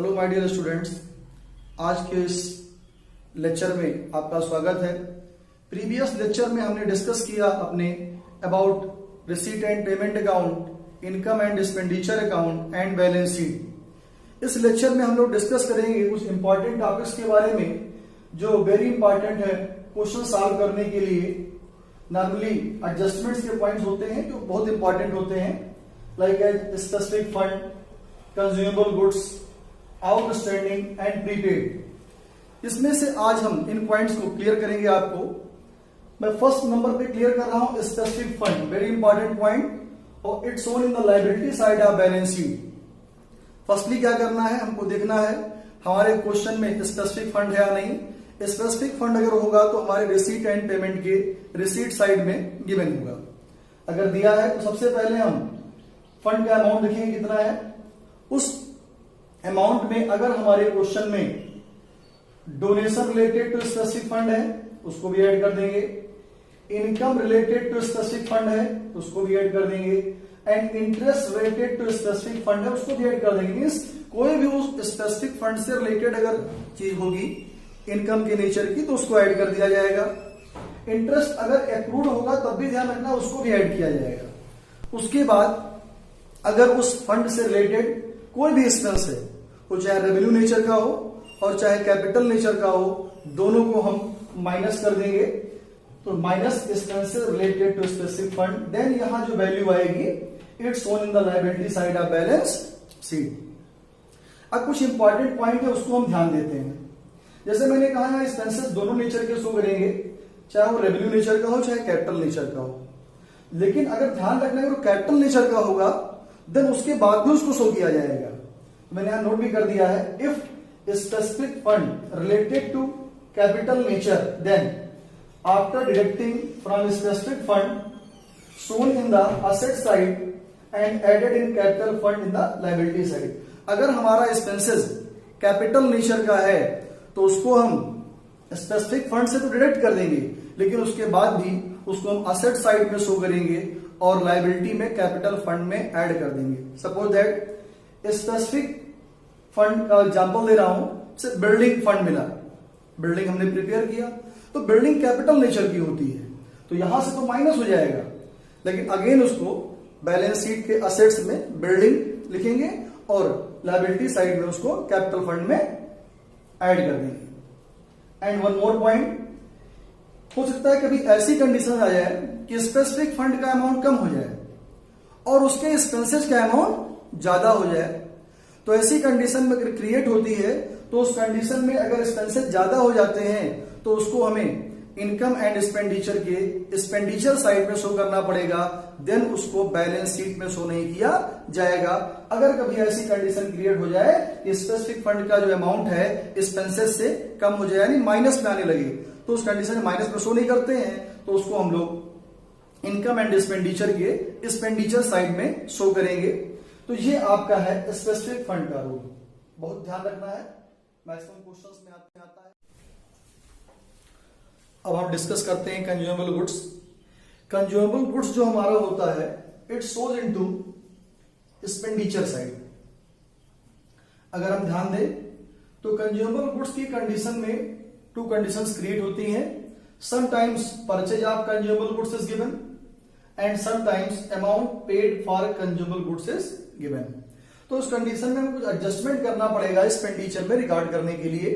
Hello my dear students, आज के इस लेक्चर में आपका स्वागत है। प्रीवियस लेक्चर में हमने डिस्कस किया अपने about receipt and payment account, income and expenditure account and balance sheet. इस लेक्चर में हम लोग डिस्कस करेंगे कुछ इंपॉर्टेंट टॉपिक्स के बारे में जो वेरी इंपॉर्टेंट है क्वेश्चन सॉल्व करने के लिए। नॉर्मली एडजस्टमेंट्स के पॉइंट्स होते हैं जो बहुत इंपॉर्टेंट होते हैं, like as specific fund, consumable goods, outstanding and prepaid. इसमें से आज हम इन पॉइंट्स को क्लियर करेंगे। आपको मैं फर्स्ट नंबर पे क्लियर कर रहा हूं specific fund, very important point, और it's shown in the liability side of balance sheet. Firstly क्या करना है, हमको देखना है हमारे क्वेश्चन में स्पेसिफिक फंड है या नहीं। स्पेसिफिक फंड अगर होगा तो हमारे रिसीट एंड पेमेंट के रिसीट साइड में गिवन होगा। अगर दिया है तो सबसे पहले हम फंड का अमाउंट लिखेंगे कितना है। उस अमाउंट में अगर हमारे क्वेश्चन में donation related to specific fund है उसको भी ऐड कर देंगे, income related to specific fund है उसको भी ऐड कर देंगे, and interest related to specific fund है उसको भी ऐड कर देंगे। मींस कोई भी उस स्पेसिफिक फंड से रिलेटेड अगर चीज होगी इनकम के नेचर की तो उसको ऐड कर दिया जाएगा। इंटरेस्ट अगर एक्रूड होगा तब भी ध्यान रखना उसको भी ऐड किया जाएगा। उसके बाद अगर उस फंड से रिलेटेड कोई भी एक्सपेंस है, वो चाहे रेवेन्यू नेचर का हो और चाहे कैपिटल नेचर का हो, दोनों को हम माइनस कर देंगे। तो minus expenses related to specific fund, then यहां जो वैल्यू आएगी it's shown in the liability side of balance sheet. अब कुछ इंपॉर्टेंट पॉइंट है उसको हम ध्यान देते हैं। जैसे मैंने कहा है एक्सपेंसेस दोनों नेचर के शो करेंगे, चाहे वो रेवेन्यू नेचर का हो चाहे कैपिटल नेचर का हो। लेकिन अगर ध्यान रखना है वो कैपिटल नेचर का होगा देन उसके बाद भी उसको शो किया जाएगा। मैंने यहां नोट भी कर दिया है, if specific fund related to capital nature then after deducting from specific fund shown in the asset side and added in capital fund in the liability side. अगर हमारा एक्सपेंसेस कैपिटल नेचर का है तो उसको हम स्पेसिफिक फंड से तो deduct कर देंगे, लेकिन उसके बाद भी उसको हम असेट साइड में शो करेंगे और लायबिलिटी में कैपिटल फंड में ऐड कर देंगे। सपोज दैट स्पेसिफिक फंड का एग्जांपल दे रहा हूं, जैसे बिल्डिंग फंड मिला, बिल्डिंग हमने प्रिपेयर किया तो बिल्डिंग कैपिटल नेचर की होती है तो यहां से तो माइनस हो जाएगा, लेकिन अगेन उसको बैलेंस शीट के असेट्स में बिल्डिंग लिखेंगे और लायबिलिटी साइड में उसको कैपिटल फंड में ऐड कर देंगे। एंड वन मोर पॉइंट, हो सकता है कभी ऐसी कंडीशन आ जाए कि स्पेसिफिक फंड का अमाउंट कम हो जाए और उसके एक्सपेंसेस का अमाउंट ज्यादा हो जाए। तो ऐसी कंडीशन में अगर क्रिएट होती है तो उस कंडीशन में अगर एक्सपेंसेस ज्यादा हो जाते हैं तो उसको हमें इनकम एंड एक्सपेंडिचर के एक्सपेंडिचर साइड में शो करना पड़ेगा, देन उसको बैलेंस शीट में शो नहीं किया जाएगा। अगर कभी ऐसी कंडीशन क्रिएट हो जाए कि स्पेसिफिक फंड का जो अमाउंट है एक्सपेंसेस से कम हो जाए यानी माइनस में आने लगे तो उस कंडीशन में माइनस में शो नहीं करते हैं तो उसको हम लोग इनकम एंड एक्सपेंडिचर के एक्सपेंडिचर साइड में शो करेंगे। तो ये आपका है स्पेसिफिक फंड का रूल, बहुत ध्यान रखना है, मैक्सिमम क्वेश्चंस में आता है। अब हम डिस्कस करते हैं कंज्यूमेबल गुड्स। कंज्यूमेबल गुड्स जो हमारा होता है it shows into expenditure side. अगर हम ध्यान दें तो कंज्यूमेबल गुड्स की कंडीशन में टू कंडीशंस क्रिएट होती हैं। Sometimes purchase of consumable goods is given and sometimes amount paid for consumable goods is given. तो उस कंडीशन में हमें कुछ एडजस्टमेंट करना पड़ेगा एक्सपेंडिचर में रिकॉर्ड करने के लिए।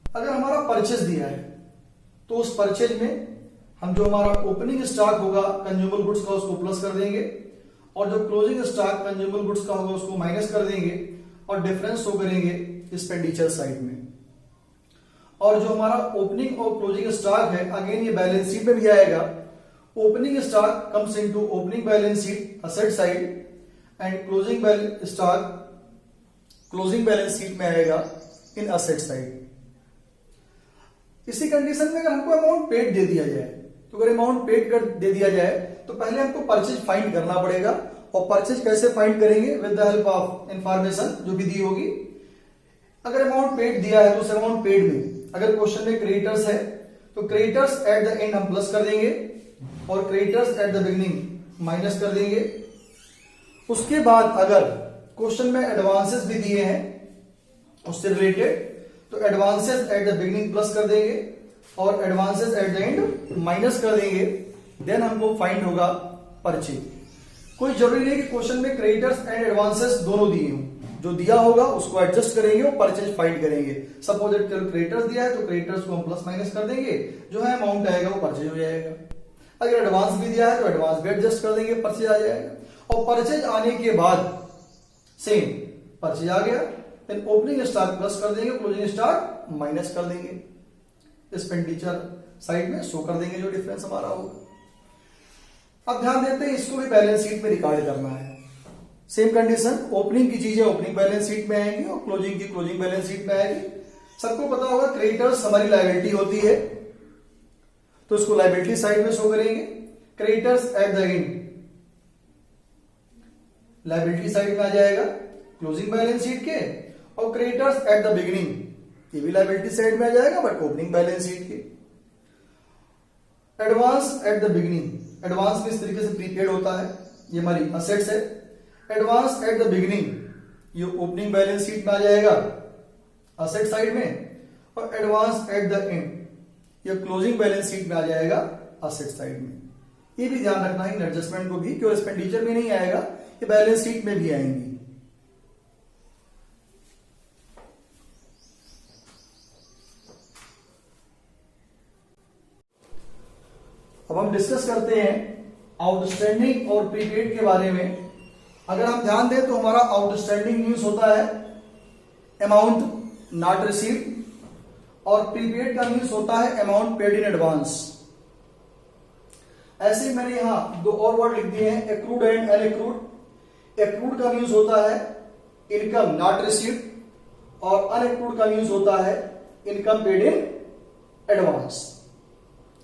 अगर हमारा परचेज दिया है तो उस परचेज में हम जो हमारा ओपनिंग स्टॉक होगा कंज्यूमेबल गुड्स का उसको प्लस कर देंगे और जो क्लोजिंग स्टॉक कंज्यूमेबल गुड्स का होगा उसको माइनस कर देंगे और डिफरेंस शो करेंगे एक्सपेंडिचर साइड में। और जो हमारा ओपनिंग और क्लोजिंग स्टॉक है अगेन ये बैलेंस शीट में भी आएगा। Opening stock comes into opening balance sheet asset side and closing stock closing balance sheet में आएगा इन असेट साइड। इसी कंडीशन में अगर हमको अमाउंट पेड दे दिया जाए तो अगर अमाउंट पेड कर दे दिया जाए तो पहले हमको परचेज फाइंड करना पड़ेगा। और परचेज कैसे फाइंड करेंगे, with the help of information जो भी दी होगी। अगर अमाउंट पेड दिया है तो उस अमाउंट पेड में अगर क्वेश्चन में क्रेडिटर्स है तो क्रेडिटर्स एट द एंड हम प्लस कर देंगे और creditors eight the beginning minus कर देंगे। उसके बाद अगर क्वेश्चन में एडवांसेस भी दिए हैं उससे रिलेटेड, तो advances eight the beginning plus कर देंगे और advances eight the end minus कर देंगे, देन हमको फाइंड होगा परचेज। कोई जरूरी नहीं कि क्वेश्चन में क्रेडिटर्स एंड एडवांसेस दोनों दिए हों, जो दिया होगा उसको एडजस्ट करेंगे और परचेज फाइंड करेंगे। सपोज इट क्रेडिटर्स दिया है तो क्रेडिटर्स को हम प्लस माइनस कर देंगे, जो है अमाउंट आएगा वो परचेज हो जाएगा। अगर एडवांस भी दिया है तो एडवांस भी एडजस्ट कर देंगे, परचेज आ जाएगा। और परचेज आने के बाद सेम परचेज आ गया, देन ओपनिंग स्टॉक प्लस कर देंगे, क्लोजिंग स्टॉक माइनस कर देंगे, एक्सपेंडिचर साइड में शो कर देंगे जो डिफरेंस हमारा होगा। अब ध्यान देते हैं इसको भी बैलेंस शीट में रिकॉर्ड करना है। सेम कंडीशन, ओपनिंग की चीजें ओपनिंग बैलेंस शीट में आएंगी और क्लोजिंग की क्लोजिंग बैलेंस शीट में आएगी। सबको पता होगा क्रेडिटर्स हमारी लायबिलिटी होती है तो इसको लायबिलिटी साइड में शो करेंगे। Creditors eight the and liability side में आ जाएगा क्लोजिंग बैलेंस शीट के, और क्रेडिटर्स एट द बिगिनिंग ये भी लायबिलिटी साइड में आ जाएगा बट ओपनिंग बैलेंस शीट के। Advance at the beginning, advance में इस तरीके से प्रीपेड होता है, ये हमारी असेट्स है। एडवांस एट द बिगिनिंग ये ओपनिंग बैलेंस शीट में आ जाएगा असेट साइड में, और एडवांस एट द एंड ये क्लोजिंग बैलेंस शीट में आ जाएगा असेट साइड में। ये भी ध्यान रखना है इन एडजस्टमेंट को भी, क्यों एक्सपेंडिचर में नहीं आएगा, ये बैलेंस शीट में भी आएंगी। अब हम डिस्कस करते हैं आउटस्टैंडिंग और प्रीपेड के बारे में। अगर हम ध्यान दें तो हमारा आउटस्टैंडिंग मींस होता है अमाउंट नॉट रिसीव्ड, और प्रीपेड का मींस होता है अमाउंट पेड इन एडवांस। ऐसे ही मैंने यहां दो और वर्ड लिख दिए हैं, एक्रूड एंड अनएक्रूड। एक्रूड का मींस होता है इनकम नॉट रिसीव्ड, और अनएक्रूड का मींस होता है income paid in advance.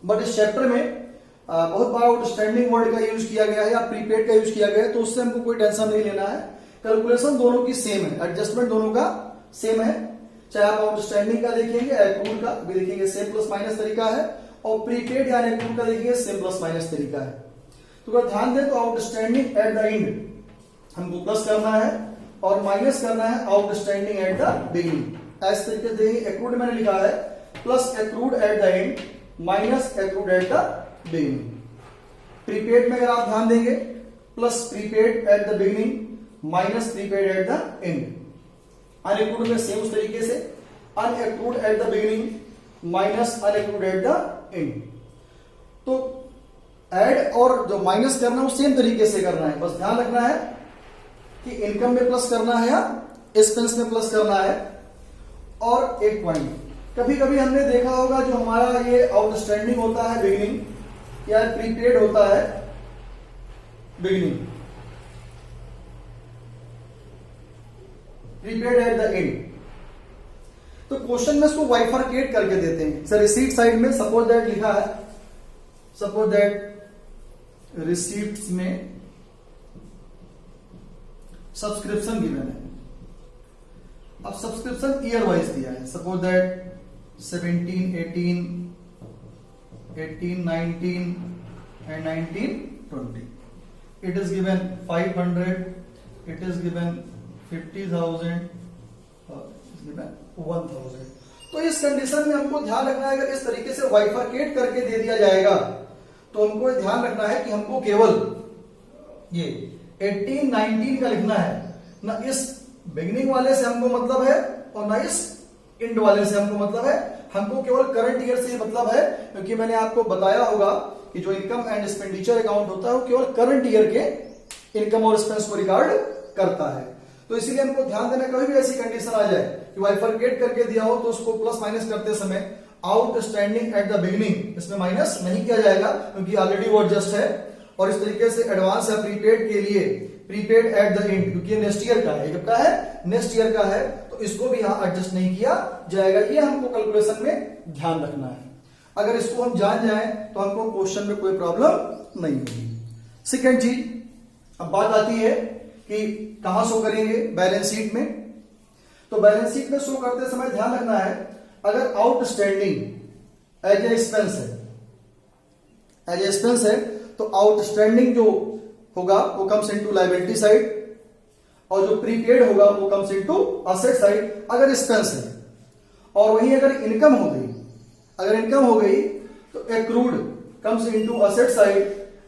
But इस चैप्टर में बहुत बार आउटस्टैंडिंग वर्ड का यूज किया गया है या प्रीपेड का यूज किया गया है, तो उससे हमको कोई टेंशन नहीं लेना है। कैलकुलेशन दोनों की सेम है, एडजस्टमेंट दोनों का सेम है। चाहे आप आउटस्टैंडिंग का देखेंगे, एक्रूड का भी देखेंगे, सेम प्लस माइनस तरीका है, और प्रीपेड या अनएक्रूड का देखेंगे, सेम प्लस माइनस तरीका है। तो अगर ध्यान दें तो आउटस्टैंडिंग एट द एंड हमको प्लस करना है और माइनस करना है आउटस्टैंडिंग एट द बिगिनिंग। ऐसे तरीके से देखिए, एक्रूड मैंने लिखा है plus accrued at the end minus accrued at the beginning. Prepaid में अगर आप ध्यान देंगे plus prepaid at the beginning minus prepaid at the end. Unaccrued में सेम उस तरीके से unaccrued at the beginning minus unaccrued at the end. तो ऐड और जो माइनस करना है वो सेम तरीके से करना है, बस ध्यान रखना है कि इनकम में प्लस करना है या एक्सपेंस में प्लस करना है। और एक पॉइंट, कभी कभी हमने देखा होगा जो हमारा ये आउटस्टैंडिंग होता है बिगिनिंग या प्रीपेड होता है beginning, prepaid at the end, तो क्वेश्चन में इसको वाइफरकेट करके देते हैं। सर रिसीट साइड में सपोज दैट लिखा है, सपोज दैट रिसीट्स में सब्सक्रिप्शन गिवन है। अब सब्सक्रिप्शन ईयर वाइज दिया है, suppose that 17, 18, 18, 19 and 19, 20. It is given 500, it is given 50,000, it is given 1,000. तो इस कंडीशन में हमको ध्यान रखना है, अगर इस तरीके से वाइफरकेट करके दे दिया जाएगा तो हमको ध्यान रखना है कि हमको केवल ये 18, 19 का लिखना है, ना इस बिगिनिंग वाले से हमको मतलब है और ना इस इंड वाले से हमको मतलब है। हमको केवल करंट ईयर से मतलब है, क्योंकि मैंने आपको बताया होगा कि जो इनकम एंड एक्सपेंडिचर अकाउंट होता है वो केवल करंट ईयर के इनकम और एक्सपेंस को रिकॉर्ड करता है। तो इसीलिए हमको ध्यान देना, कभी भी ऐसी कंडीशन आ जाए कि वाइफरकेट करके दिया हो तो उसको प्लस माइनस करते समय आउटस्टैंडिंग एट द बिगिनिंग इसमें माइनस नहीं किया जाएगा, क्योंकि ऑलरेडी वो एडजस्ट है। और इस तरीके से एडवांस या प्रीपेड के लिए प्रीपेड एट द एंड, क्योंकि नेक्स्ट ईयर का है, कब का है, नेक्स्ट ईयर का है, तो इसको भी यहां एडजस्ट नहीं किया जाएगा। ये हमको कैलकुलेशन में ध्यान रखना है। अगर इसको हम जान जाएं तो हमको क्वेश्चन में कोई प्रॉब्लम नहीं होगी। सेकेंड चीज, अब बात आती है कि कहां शो करेंगे, बैलेंस शीट में। तो बैलेंस शीट में शो करते समय ध्यान रखना है, अगर आउटस्टैंडिंग एज ए एक्सपेंस है, एज ए एक्सपेंस है, तो आउटस्टैंडिंग जो होगा वो कम्स इनटू लायबिलिटी साइड। और जो प्रीपेड होगा वो कम्स इनटू असेट साइड अगर एक्सपेंस है। और वहीं अगर इनकम हो गई तो accrued comes into asset side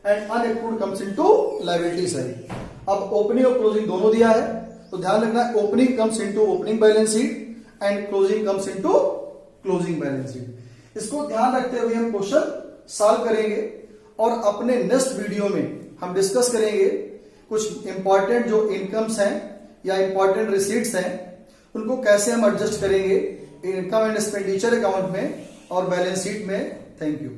and unaccrued comes into liability side. अब ओपनिंग और क्लोजिंग दोनों दिया है, तो ध्यान रखना है opening comes into opening balance sheet and closing comes into closing balance sheet. इसको ध्यान रखते हुए हम क्वेश्चन सॉल्व करेंगे और अपने नेक्स्ट वीडियो में हम डिस्कस करेंगे कुछ इंपॉर्टेंट जो इनकम्स हैं या इंपॉर्टेंट रिसीट्स हैं उनको कैसे हम एडजस्ट करेंगे इनकम एंड एक्सपेंडिचर अकाउंट में और बैलेंस शीट में। Thank you.